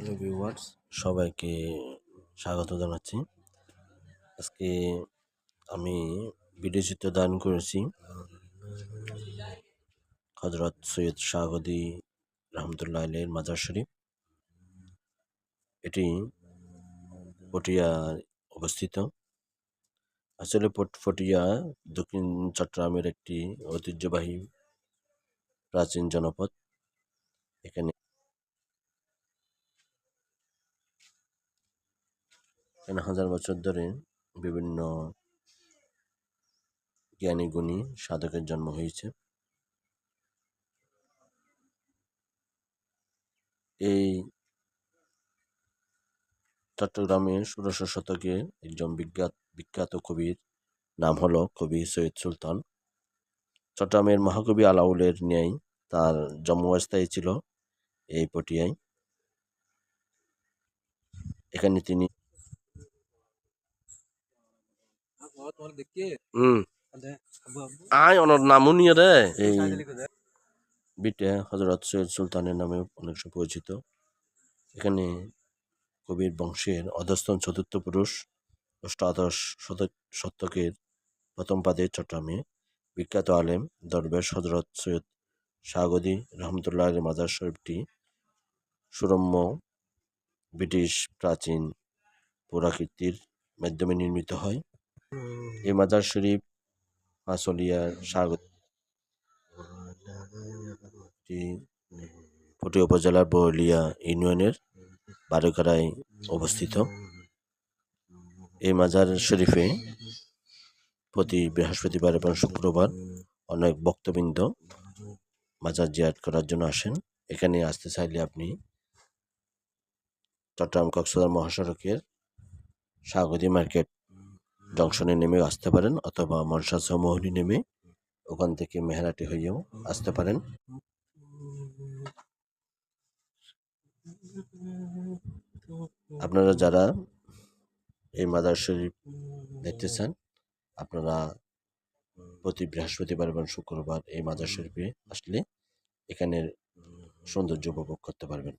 Hello viewers, সবাইকে স্বাগত জানাচ্ছি। আজকে আমি ভিডিও চিত্র দান করেছি হযরত সৈয়দ শাহগদি রহমতুল্লাহ আলাইহির মাজার শরীফ। এটি পটিয়ায় অবস্থিত। আসলে পটিয়া দক্ষিণ চট্টগ্রামের একটি ঐতিহ্যবাহী প্রাচীন জনপদ। এখানে হাজার বছর ধরে বিভিন্ন জ্ঞানী গুণী সাধকের জন্ম হয়েছে। এই চট্টগ্রামে ১৬শ শতকে একজন বিখ্যাত কবির নাম হলো কবি সৈয়দ সুলতান। চট্টগ্রামের মহাকবি আলাওলের ন্যায় তার জন্মস্থায়ী ছিল এই পটিয়ায়। এখানে তিনি নামও নিয়ে রে এই বিটে হযরত সৈয়দ সুলতানের নামে অনেক পরিচিত। এখানে কবির বংশের অধস্তন চতুর্থ পুরুষ অষ্টাদশ শতকের প্রথম পাদে চট্টগ্রামে বিখ্যাত আলেম দরবেশ হযরত সৈয়দ শাহগদি রহমতুল্লাহ আলাইহির মাজার শরীফটি সুরম্য ব্রিটিশ প্রাচীন পুরাকীর্তির মাধ্যমে নির্মিত হয়। এই মাজার শরীফ আশুলিয়ার পটিয়া উপজেলার বরলিয়া ইউনিয়নের বারোঘরায় অবস্থিত। এই মাজার শরীফে প্রতি বৃহস্পতিবার এবং শুক্রবার অনেক ভক্তবৃন্দ মাজার জিয়ারত করার জন্য আসেন। এখানে আসতে চাইলে আপনি চট্টগ্রাম কক্সবাজার মহাসড়কের শাহগদি মার্কেট জংশনে নেমে আসতে পারেন, অথবা মনসা চৌমুহনী নেমে ওখান থেকে মেহরাটি হয়েও আসতে পারেন। আপনারা যারা এই মাজার শরীফ দেখতে চান, আপনারা প্রতি বৃহস্পতিবার এবং শুক্রবার এই মাজার শরীফে আসলে এখানের সৌন্দর্য উপভোগ করতে পারবেন।